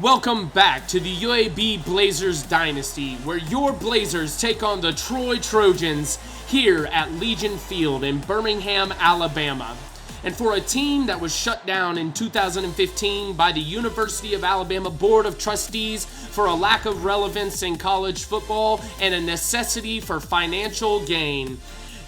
Welcome back to the UAB Blazers Dynasty, where your Blazers take on the Troy Trojans here at Legion Field in Birmingham, Alabama. And for a team that was shut down in 2015 by the University of Alabama Board of Trustees for a lack of relevance in college football and a necessity for financial gain,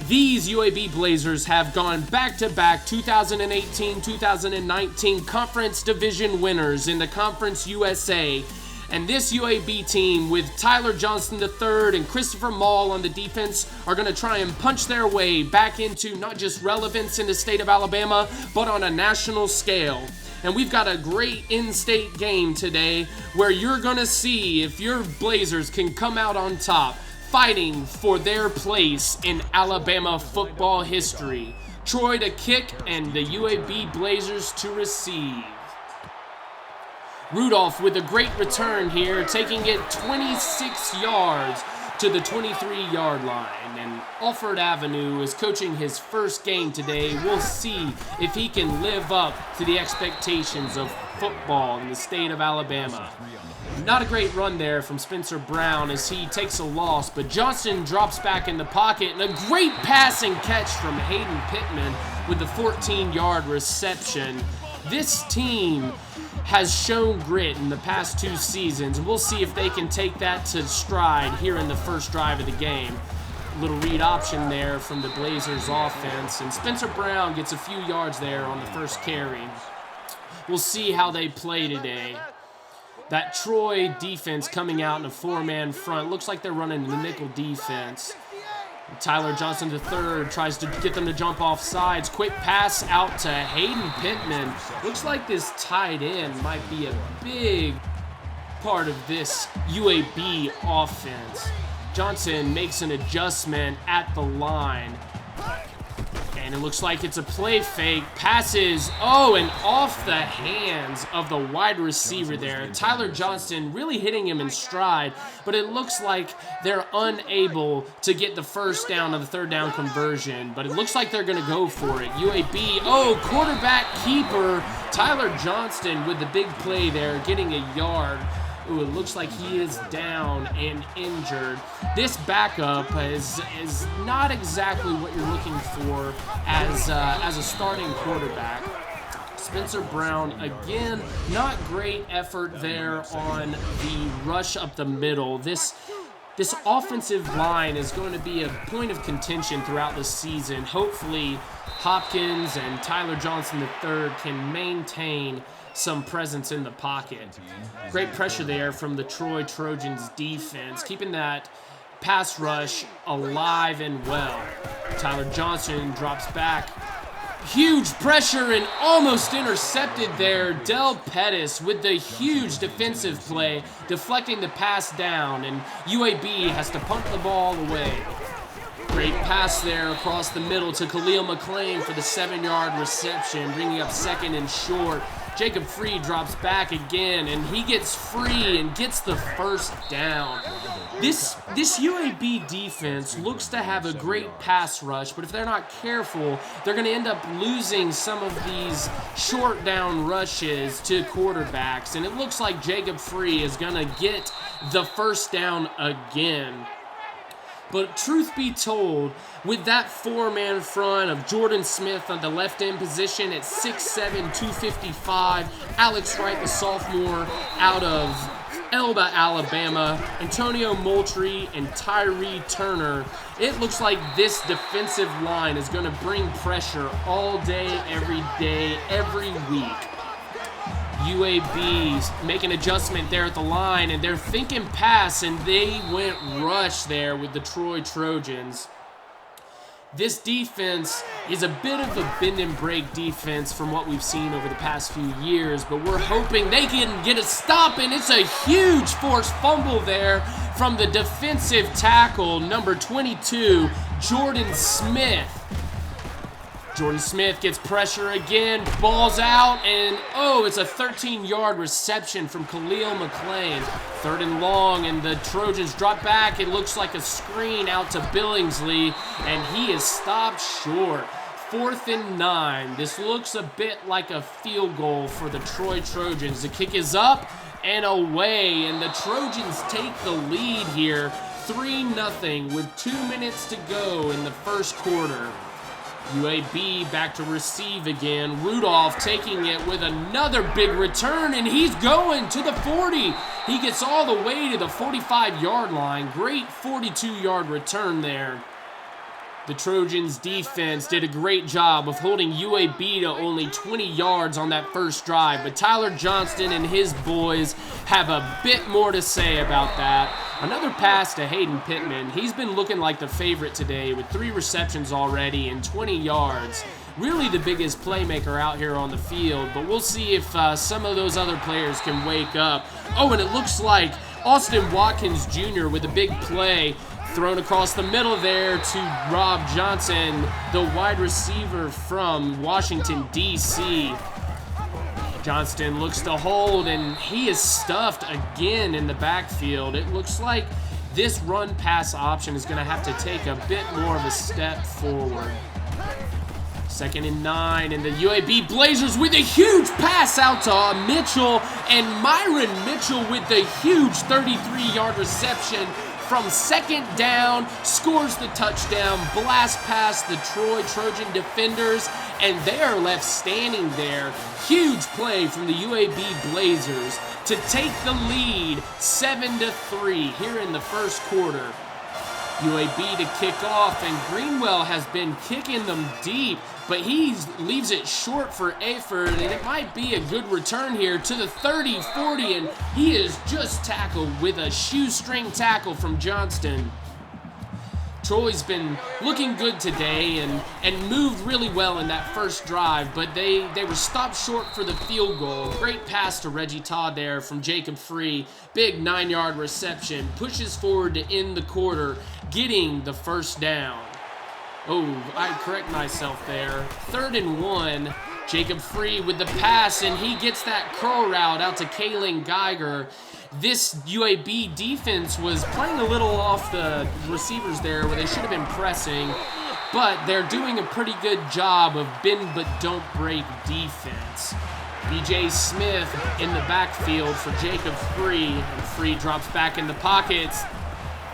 these UAB Blazers have gone back-to-back 2018-2019 Conference Division winners in the Conference USA. And this UAB team, with Tyler Johnston III and Christopher Maul on the defense, are going to try and punch their way back into not just relevance in the state of Alabama, but on a national scale. And we've got a great in-state game today where you're going to see if your Blazers can come out on top, fighting for their place in Alabama football history. Troy to kick and the UAB Blazers to receive. Rudolph with a great return here, taking it 26 yards to the 23-yard line. And Alford Avenue is coaching his first game today. We'll see if he can live up to the expectations of football in the state of Alabama. Not a great run there from Spencer Brown as he takes a loss, but Johnston drops back in the pocket, and a great passing catch from Hayden Pittman with the 14-yard reception. This team has shown grit in the past two seasons, and we'll see if they can take that to stride here in the first drive of the game. Little read option there from the Blazers offense, and Spencer Brown gets a few yards there on the first carry. We'll see how they play today. That Troy defense coming out in a four-man front. Looks like they're running the nickel defense. Tyler Johnston III tries to get them to jump off sides. Quick pass out to Hayden Pittman. Looks like this tight end might be a big part of this UAB offense. Johnson makes an adjustment at the line. And it looks like it's a play fake. Passes, and off the hands of the wide receiver there. Tyler Johnston really hitting him in stride, but it looks like they're unable to get the first down of the third down conversion, but it looks like they're going to go for it. UAB, quarterback keeper. Tyler Johnston with the big play there, getting a yard. It looks like he is down and injured. This backup is not exactly what you're looking for as a starting quarterback. Spencer Brown, again, not great effort there on the rush up the middle. This offensive line is going to be a point of contention throughout the season. Hopefully, Hopkins and Tyler Johnston III can maintain some presence in the pocket. Great pressure there from the Troy Trojans defense, keeping that pass rush alive and well. Tyler Johnston drops back. Huge pressure and almost intercepted there. Del Pettis with the huge defensive play, deflecting the pass down, and UAB has to punt the ball away. Great pass there across the middle to Khalil McClain for the 7-yard reception, bringing up second and short. Jacob Free drops back again, and he gets free and gets the first down. This UAB defense looks to have a great pass rush, but if they're not careful, they're going to end up losing some of these short down rushes to quarterbacks, and it looks like Jacob Free is going to get the first down again. But truth be told, with that four-man front of Jordan Smith on the left end position at 6'7", 255, Alex Wright, the sophomore out of Elba, Alabama, Antonio Moultrie, and Tyree Turner, it looks like this defensive line is going to bring pressure all day, every week. UAB's make an adjustment there at the line, and they're thinking pass, and they went rush there with the Troy Trojans. This defense is a bit of a bend and break defense from what we've seen over the past few years, but we're hoping they can get a stop, and it's a huge forced fumble there from the defensive tackle, number 22, Jordan Smith. Jordan Smith gets pressure again, balls out, and it's a 13-yard reception from Khalil McClain. Third and long, and the Trojans drop back. It looks like a screen out to Billingsley, and he is stopped short. 4th and 9. This looks a bit like a field goal for the Troy Trojans. The kick is up, and away, and the Trojans take the lead here, 3-0 with 2 minutes to go in the first quarter. UAB back to receive again. Rudolph taking it with another big return, and he's going to the 40. He gets all the way to the 45-yard line. Great 42-yard return there. The Trojans defense did a great job of holding UAB to only 20 yards on that first drive, but Tyler Johnston and his boys have a bit more to say about that. Another pass to Hayden Pittman. He's been looking like the favorite today with 3 receptions already and 20 yards. Really the biggest playmaker out here on the field, but we'll see if some of those other players can wake up. Oh, and it looks like Austin Watkins Jr. with a big play thrown across the middle there to Rob Johnson, the wide receiver from Washington, D.C. Johnston looks to hold, and he is stuffed again in the backfield. It looks like this run-pass option is going to have to take a bit more of a step forward. 2nd and 9, and the UAB Blazers with a huge pass out to Mitchell, and Myron Mitchell with the huge 33-yard reception from 2nd down, scores the touchdown, blast past the Troy Trojan defenders, and they are left standing there. Huge play from the UAB Blazers to take the lead 7-3 here in the first quarter. UAB to kick off, and Greenwell has been kicking them deep, but he leaves it short for Aford, and it might be a good return here to the 30-40, and he is just tackled with a shoestring tackle from Johnston. Troy's been looking good today and moved really well in that first drive, but they were stopped short for the field goal. Great pass to Reggie Todd there from Jacob Free. Big 9-yard reception. Pushes forward to end the quarter, getting the first down. Oh, I correct myself there. 3rd and 1. Jacob Free with the pass, and he gets that curl route out to Kalen Geiger. This UAB defense was playing a little off the receivers there where they should have been pressing, but they're doing a pretty good job of bend but don't break defense. B.J. Smith in the backfield for Jacob Free, and Free drops back in the pockets,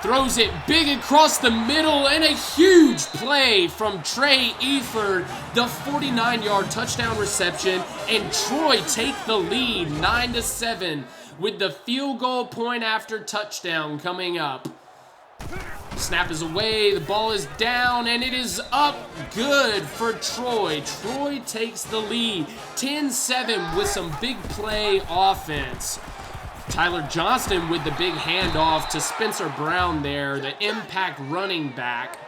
throws it big across the middle, and a huge play from Trey Eford, the 49-yard touchdown reception, and Troy take the lead 9-7 with the field goal point after touchdown coming up. Snap is away, the ball is down, and it is up good for Troy. Troy takes the lead 10-7 with some big play offense. Tyler Johnston with the big handoff to Spencer Brown there, the impact running back.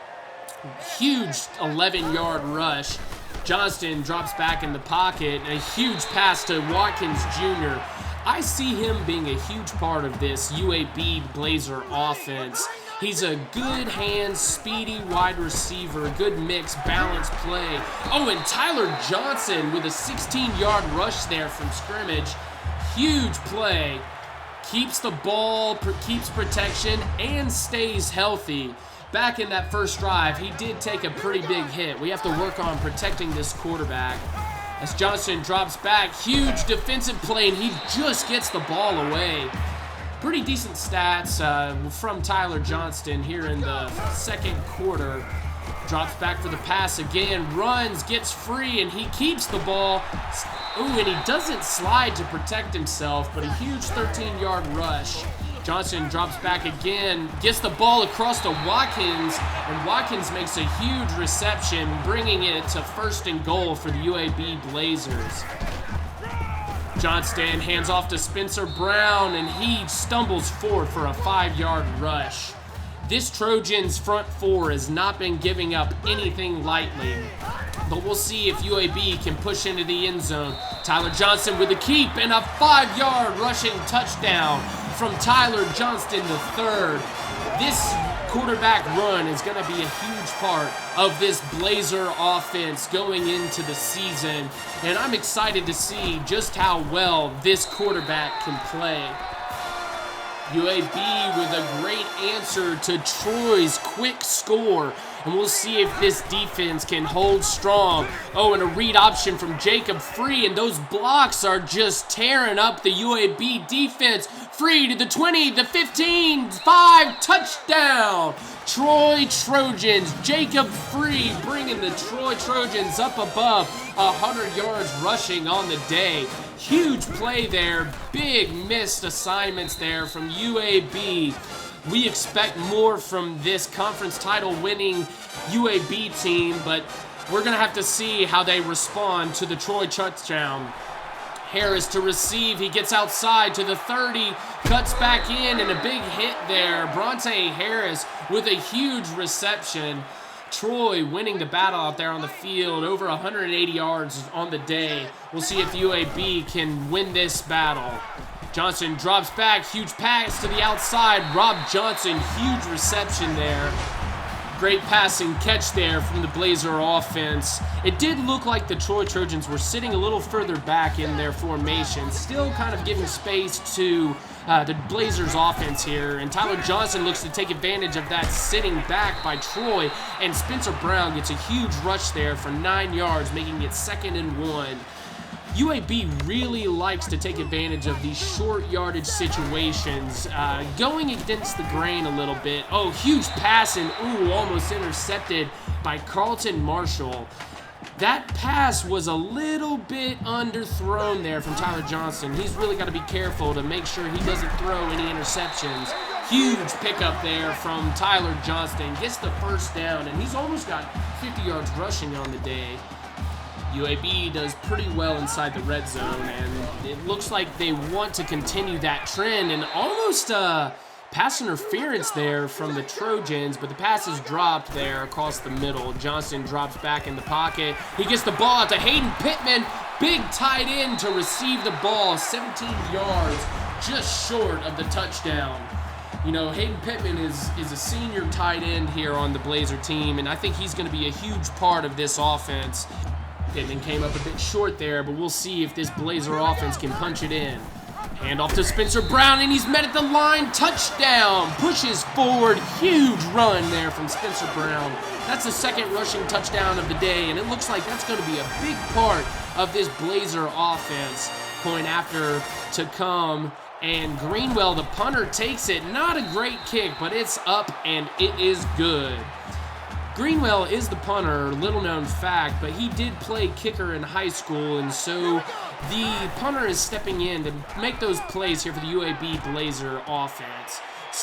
Huge 11-yard rush. Johnston drops back in the pocket, and a huge pass to Watkins Jr. I see him being a huge part of this UAB Blazer offense. He's a good hand, speedy wide receiver, good mix, balanced play. Oh, and Tyler Johnson with a 16-yard rush there from scrimmage. Huge play. Keeps the ball, keeps protection, and stays healthy. Back in that first drive, he did take a pretty big hit. We have to work on protecting this quarterback. As Johnson drops back, huge defensive play, and he just gets the ball away. Pretty decent stats from Tyler Johnston here in the second quarter. Drops back for the pass again, runs, gets free, and he keeps the ball. Ooh, and he doesn't slide to protect himself, but a huge 13-yard rush. Johnson drops back again, gets the ball across to Watkins, and Watkins makes a huge reception, bringing it to 1st and goal for the UAB Blazers. Johnston hands off to Spencer Brown, and he stumbles forward for a 5-yard rush. This Trojans front four has not been giving up anything lightly, but we'll see if UAB can push into the end zone. Tyler Johnson with a keep and a 5-yard rushing touchdown from Tyler Johnston III. This quarterback run is going to be a huge part of this Blazer offense going into the season, and I'm excited to see just how well this quarterback can play. UAB with a great answer to Troy's quick score. And we'll see if this defense can hold strong. Oh, and a read option from Jacob Free, and those blocks are just tearing up the UAB defense. Free to the 20, the 15, 5, touchdown! Troy Trojans, Jacob Free bringing the Troy Trojans up above 100 yards rushing on the day. Huge play there, big missed assignments there from UAB. We expect more from this conference title winning UAB team, but we're going to have to see how they respond to the Troy touchdown. Harris to receive. He gets outside to the 30, cuts back in, and a big hit there. Bronte Harris with a huge reception. Troy winning the battle out there on the field, over 180 yards on the day. We'll see if UAB can win this battle. Johnson drops back, huge pass to the outside. Rob Johnson, huge reception there. Great passing catch there from the Blazer offense. It did look like the Troy Trojans were sitting a little further back in their formation, still kind of giving space to the Blazers offense here. And Tyler Johnson looks to take advantage of that sitting back by Troy. And Spencer Brown gets a huge rush there for 9 yards, making it 2nd and 1. UAB really likes to take advantage of these short yardage situations, going against the grain a little bit. Oh, huge pass and almost intercepted by Carlton Marshall. That pass was a little bit underthrown there from Tyler Johnson. He's really got to be careful to make sure he doesn't throw any interceptions. Huge pickup there from Tyler Johnston. Gets the first down, and he's almost got 50 yards rushing on the day. UAB does pretty well inside the red zone, and it looks like they want to continue that trend, and almost pass interference there from the Trojans, but the pass is dropped there across the middle. Johnson drops back in the pocket. He gets the ball out to Hayden Pittman. Big tight end to receive the ball, 17 yards, just short of the touchdown. You know, Hayden Pittman is a senior tight end here on the Blazer team, and I think he's going to be a huge part of this offense. Pittman came up a bit short there, but we'll see if this Blazer offense can punch it in. Hand off to Spencer Brown, and he's met at the line. Touchdown! Pushes forward. Huge run there from Spencer Brown. That's the 2nd rushing touchdown of the day, and it looks like that's going to be a big part of this Blazer offense. Point after to come, and Greenwell, the punter, takes it. Not a great kick, but it's up, and it is good. Greenwell is the punter, little known fact, but he did play kicker in high school, and so the punter is stepping in to make those plays here for the UAB Blazer offense.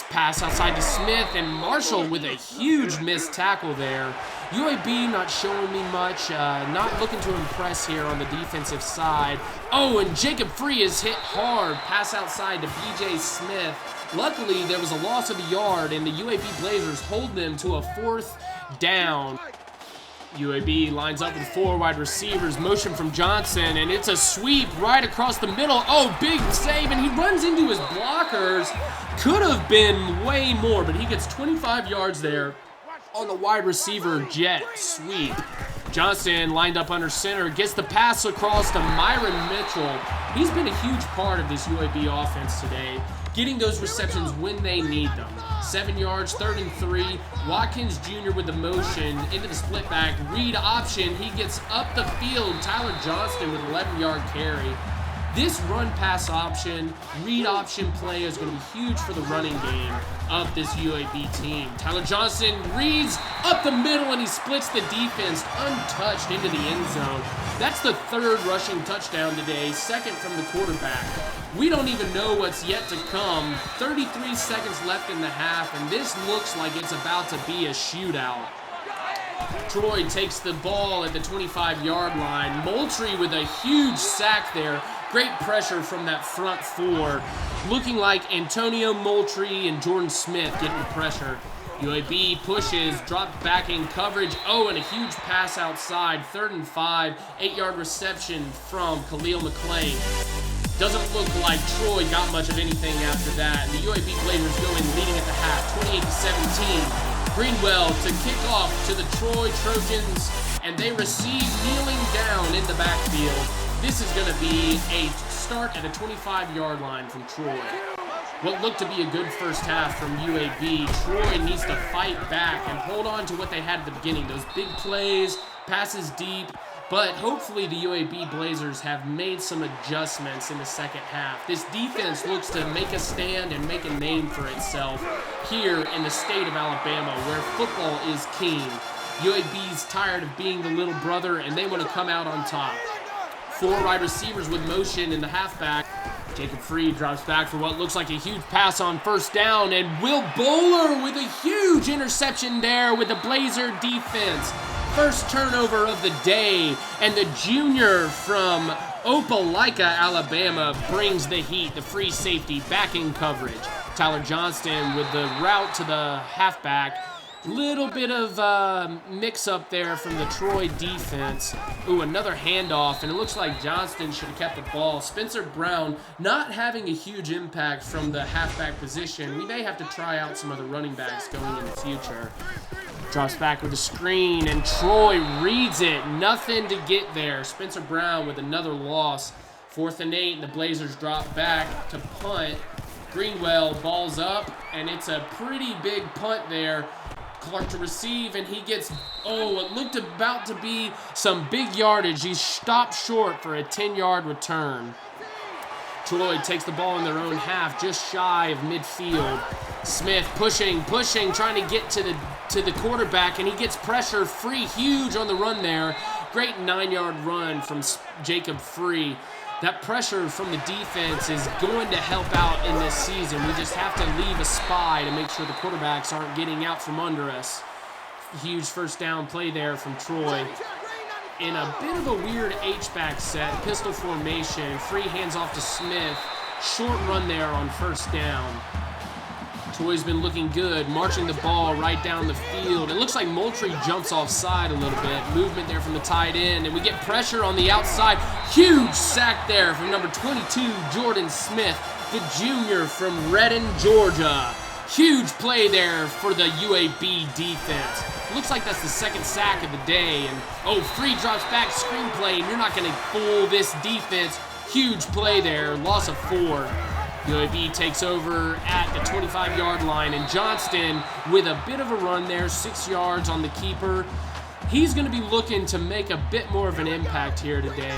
Pass outside to Smith, and Marshall with a huge missed tackle there. UAB not showing me much, not looking to impress here on the defensive side. Oh, and Jacob Free is hit hard. Pass outside to BJ Smith. Luckily, there was a loss of a yard, and the UAB Blazers hold them to a 4th down. UAB lines up with 4 wide receivers, motion from Johnson, and it's a sweep right across the middle. Oh, big save, and he runs into his blockers. Could have been way more, but he gets 25 yards there on the wide receiver jet sweep. Johnson lined up under center, gets the pass across to Myron Mitchell. He's been a huge part of this UAB offense today, getting those receptions when they need them. 7 yards, 3rd and 3. Watkins Jr. with the motion into the split back. Read option. He gets up the field. Tyler Johnston with 11-yard carry. This run pass option, read option play is going to be huge for the running game of this UAB team. Tyler Johnson reads up the middle, and he splits the defense untouched into the end zone. That's the 3rd rushing touchdown today, 2nd from the quarterback. We don't even know what's yet to come. 33 seconds left in the half, and this looks like it's about to be a shootout. Troy takes the ball at the 25-yard line. Moultrie with a huge sack there. Great pressure from that front 4. Looking like Antonio Moultrie and Jordan Smith getting the pressure. UAB pushes, dropped back in coverage. Oh, and a huge pass outside. 3rd and 5, 8-yard reception from Khalil McClain. Doesn't look like Troy got much of anything after that. The UAB Blazers go in leading at the half, 28-17. Greenwell to kick off to the Troy Trojans, and they receive kneeling down in the backfield. This is going to be a start at the 25-yard line from Troy. what looked to be a good first half from UAB. Troy needs to fight back and hold on to what they had at the beginning. Those big plays, passes deep, but hopefully the UAB Blazers have made some adjustments in the second half. This defense looks to make a stand and make a name for itself here in the state of Alabama, where football is king. UAB's tired of being the little brother, and they want to come out on top. 4 wide receivers with motion in the halfback. Jacob Free drops back for what looks like a huge pass on first down, and Will Bowler with a huge interception there with the Blazer defense. First turnover of the day, and the junior from Opelika, Alabama brings the heat, the free safety back in coverage. Tyler Johnston with the route to the halfback. Little bit of mix-up there from the Troy defense. Ooh, another handoff, and it looks like Johnston should have kept the ball. Spencer Brown not having a huge impact from the halfback position. We may have to try out some other running backs going in the future. Drops back with a screen, and Troy reads it. Nothing to get there. Spencer Brown with another loss. 4th and 8, and the Blazers drop back to punt. Greenwell balls up, and it's a pretty big punt there. Clark to receive, and he gets, it looked about to be some big yardage. He's stopped short for a 10-yard return. Troy takes the ball in their own half, just shy of midfield. Smith pushing, trying to get to the quarterback, and he gets pressure. Free, huge on the run there. Great 9-yard run from Jacob Free. That pressure from the defense is going to help out in this season. We just have to leave a spy to make sure the quarterbacks aren't getting out from under us. Huge first down play there from Troy. In a bit of a weird H-back set, pistol formation. Free hands off to Smith. Short run there on first down. Troy's been looking good, marching the ball right down the field. It looks like Moultrie jumps offside a little bit. Movement there from the tight end, and we get pressure on the outside. Huge sack there from number 22, Jordan Smith, the junior from Redden, Georgia. Huge play there for the UAB defense. Looks like that's the second sack of the day. And Free drops back, screenplay, and you're not going to fool this defense. Huge play there, loss of 4. UAB takes over at the 25-yard line, and Johnston with a bit of a run there, 6 yards on the keeper. He's going to be looking to make a bit more of an impact here today.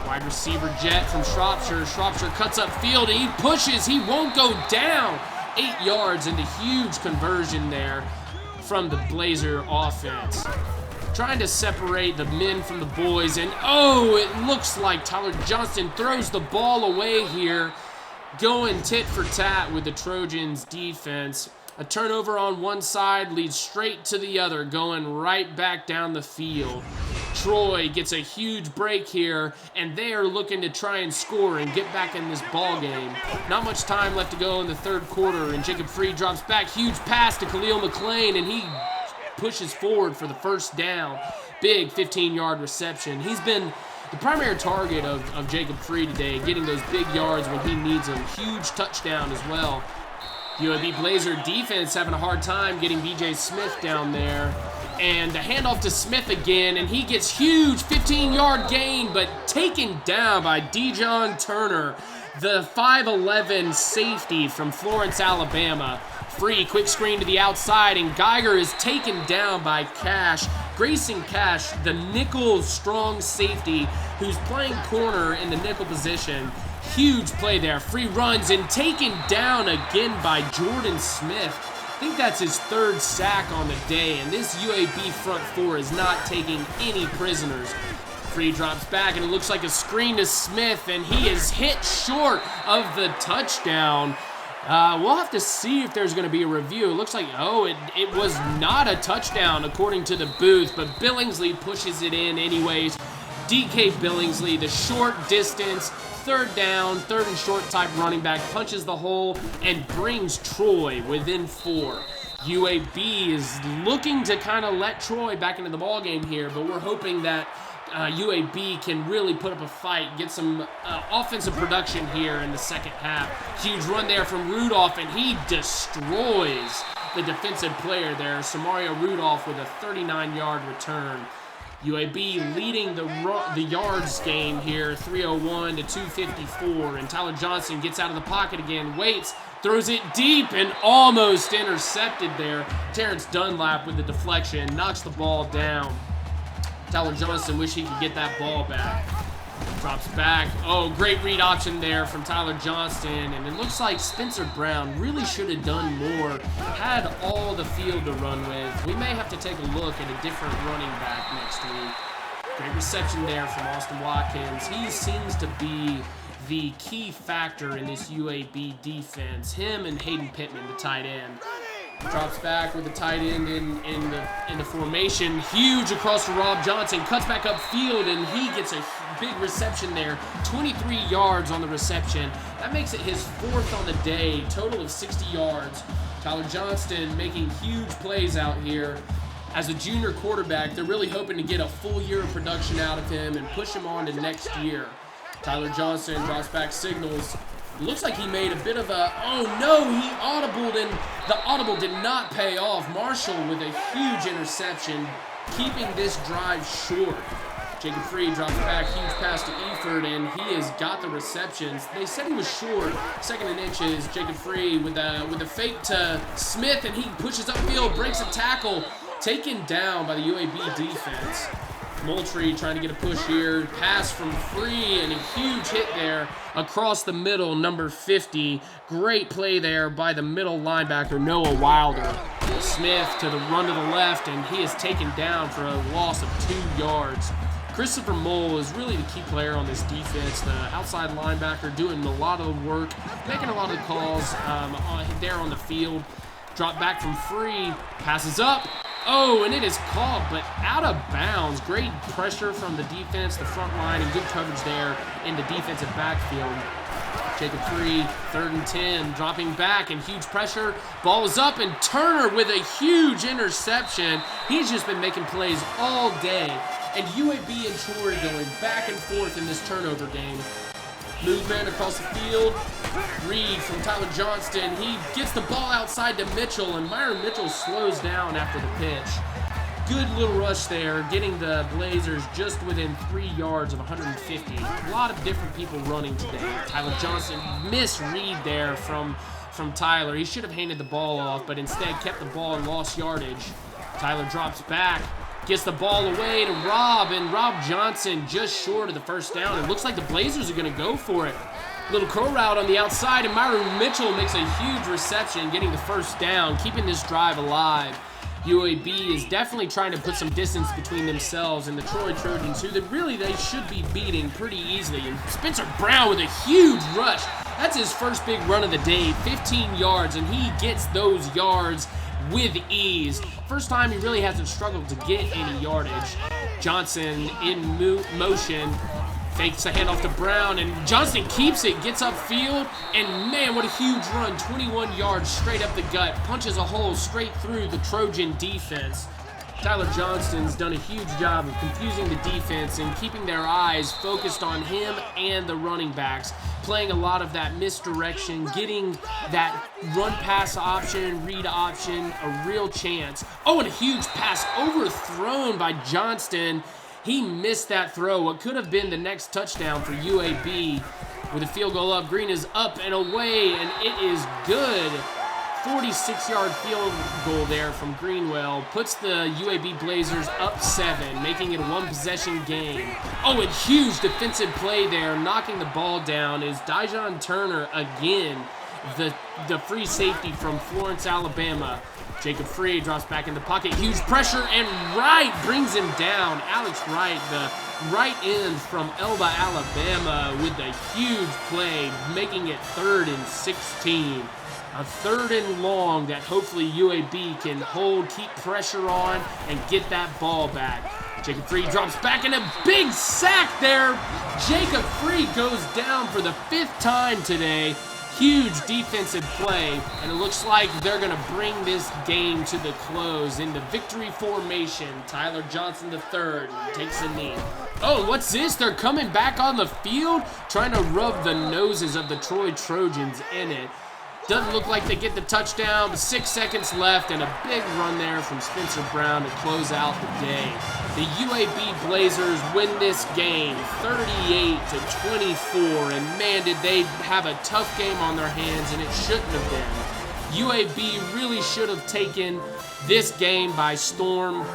Wide receiver jet from Shropshire. Shropshire cuts up field, and he pushes. He won't go down. 8 yards, and a huge conversion there from the Blazer offense. Trying to separate the men from the boys, and it looks like Tyler Johnston throws the ball away here. Going tit for tat with the Trojans defense. A turnover on one side leads straight to the other, going right back down the field. Troy gets a huge break here, and they are looking to try and score and get back in this ball game. Not much time left to go in the third quarter, and Jacob Free drops back. Huge pass to Khalil McLean, and he pushes forward for the first down. Big 15-yard reception. He's been the primary target of Jacob Free today, getting those big yards when he needs them. Huge touchdown as well. UAB Blazer defense having a hard time getting B.J. Smith down there. And a handoff to Smith again, and he gets huge 15-yard gain, but taken down by Dejon Turner, the 5'11 safety from Florence, Alabama. Free, quick screen to the outside, and Geiger is taken down by Cash. Grayson Cash, the nickel strong safety who's playing corner in the nickel position. Huge play there. Free runs and taken down again by Jordan Smith. I think that's his 3rd sack on the day, and this UAB front 4 is not taking any prisoners. Free drops back, and it looks like a screen to Smith, and he is hit short of the touchdown. We'll have to see if there's going to be a review. It looks like, it was not a touchdown according to the booth, but Billingsley pushes it in anyways. DK Billingsley, the short distance, 3rd down, 3rd and short type running back, punches the hole and brings Troy within 4. UAB is looking to kind of let Troy back into the ballgame here, but we're hoping that UAB can really put up a fight, get some offensive production here in the second half. Huge run there from Rudolph, and he destroys the defensive player there. Samaria Rudolph with a 39-yard return. UAB leading the yards game here, 301 to 254, and Tyler Johnson gets out of the pocket again, waits, throws it deep, and almost intercepted there. Terrence Dunlap with the deflection, knocks the ball down. Tyler Johnson wish he could get that ball back. Drops back. Oh, great read option there from Tyler Johnston, and it looks like Spencer Brown really should have done more, had all the field to run with. We may have to take a look at a different running back next week. Great reception there from Austin Watkins. He seems to be the key factor in this UAB defense. Him and Hayden Pittman, the tight end. Drops back with the tight end in the formation. Huge across to Rob Johnson. Cuts back upfield, and he gets a big reception there. 23 yards on the reception. That makes it his 4th on the day. Total of 60 yards. Tyler Johnston making huge plays out here. As a junior quarterback, they're really hoping to get a full year of production out of him and push him on to next year. Tyler Johnson drops back signals. Looks like he made a bit of a, oh no, he audibled, and the audible did not pay off. Marshall with a huge interception, keeping this drive short. Jacob Free drops back, huge pass to Eford, and he has got the receptions. They said he was short, 2nd and inches. Jacob Free with a fake to Smith, and he pushes upfield, breaks a tackle, taken down by the UAB defense. Moultrie trying to get a push here. Pass from Free, and a huge hit there across the middle, number 50. Great play there by the middle linebacker, Noah Wilder. Smith to the run to the left, and he is taken down for a loss of 2 yards. Christopher Mole is really the key player on this defense. The outside linebacker doing a lot of the work, making a lot of the calls there on the field. Drop back from Free, passes up. Oh, and it is caught, but out of bounds. Great pressure from the defense, the front line, and good coverage there in the defensive backfield. Jacob Free, 3rd and 10, dropping back, and huge pressure. Ball is up, and Turner with a huge interception. He's just been making plays all day. And UAB and Troy going back and forth in this turnover game. Movement across the field. Read from Tyler Johnston. He gets the ball outside to Mitchell, and Myron Mitchell slows down after the pitch. Good little rush there, getting the Blazers just within 3 yards of 150. A lot of different people running today. Tyler Johnson misread there from Tyler. He should have handed the ball off, but instead kept the ball and lost yardage. Tyler drops back. Gets the ball away to Rob, and Rob Johnson just short of the first down. It looks like the Blazers are going to go for it. Little curl route on the outside, and Myron Mitchell makes a huge reception, getting the first down, keeping this drive alive. UAB is definitely trying to put some distance between themselves and the Troy Trojans, who they should be beating pretty easily. And Spencer Brown with a huge rush. That's his first big run of the day, 15 yards, and he gets those yards with ease. First time he really hasn't struggled to get any yardage. Johnson in motion, fakes a handoff to Brown, and Johnson keeps it, gets upfield, and man, what a huge run. 21 yards straight up the gut, punches a hole straight through the Trojan defense. Tyler Johnston's done a huge job of confusing the defense and keeping their eyes focused on him and the running backs, playing a lot of that misdirection, getting that run-pass option, read option, a real chance. Oh, and a huge pass overthrown by Johnston. He missed that throw. What could have been the next touchdown for UAB. With a field goal up, Green is up and away, and it is good. 46-yard field goal there from Greenwell puts the UAB Blazers up 7, making it a one-possession game. Oh, a huge defensive play there, knocking the ball down is Dijon Turner again, the free safety from Florence, Alabama. Jacob Free drops back in the pocket, huge pressure, and Wright brings him down. Alex Wright, the right end from Elba, Alabama, with a huge play, making it 3rd and 16. A 3rd and long that hopefully UAB can hold, keep pressure on, and get that ball back. Jacob Free drops back, and a big sack there. Jacob Free goes down for the 5th time today. Huge defensive play, and it looks like they're going to bring this game to the close in the victory formation. Tyler Johnson III takes a knee. Oh, what's this? They're coming back on the field, trying to rub the noses of the Troy Trojans in it. Doesn't look like they get the touchdown, but 6 seconds left and a big run there from Spencer Brown to close out the day. The UAB Blazers win this game 38-24, and man, did they have a tough game on their hands, and it shouldn't have been. UAB really should have taken this game by storm,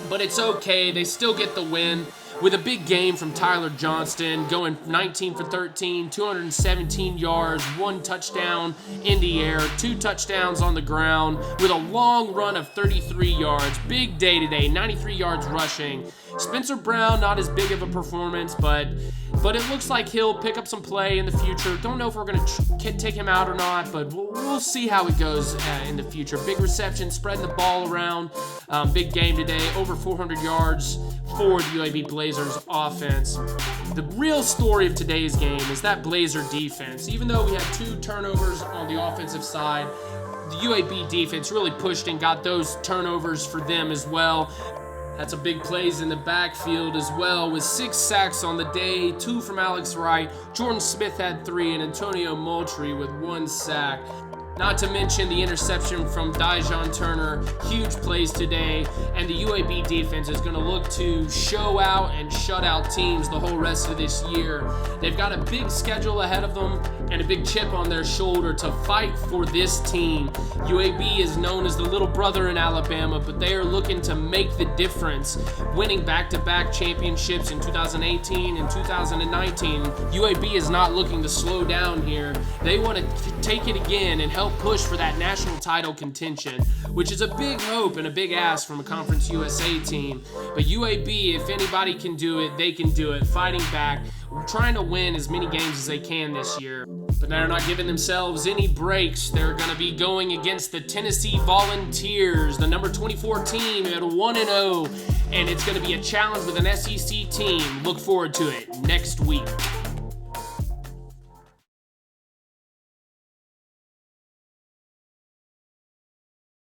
but it's okay. They still get the win with a big game from Tyler Johnston, going 19 for 13, 217 yards, 1 touchdown in the air, 2 touchdowns on the ground, with a long run of 33 yards. Big day today, 93 yards rushing. Spencer Brown, not as big of a performance, but it looks like he'll pick up some play in the future. Don't know if we're going to take him out or not, but we'll see how it goes in the future. Big reception, spreading the ball around. Big game today, over 400 yards for the UAB Blazers offense. The real story of today's game is that Blazer defense. Even though we had 2 turnovers on the offensive side, the UAB defense really pushed and got those turnovers for them as well. Had some big plays in the backfield as well, with 6 sacks on the day, 2 from Alex Wright. Jordan Smith had 3, and Antonio Moultrie with 1 sack. Not to mention the interception from Dijon Turner. Huge plays today, and the UAB defense is going to look to show out and shut out teams the whole rest of this year. They've got a big schedule ahead of them and a big chip on their shoulder to fight for this team. UAB is known as the little brother in Alabama, but they are looking to make the difference, winning back-to-back championships in 2018 and 2019. UAB is not looking to slow down here. They want to take it again and help push for that national title contention, which is a big hope and a big ask from a Conference USA team. But UAB, if anybody can do it, they can do it, fighting back, trying to win as many games as they can this year. But they're not giving themselves any breaks. They're going to be going against the Tennessee Volunteers, the number 24 team at 1-0, and it's going to be a challenge with an SEC team. Look forward to it next week.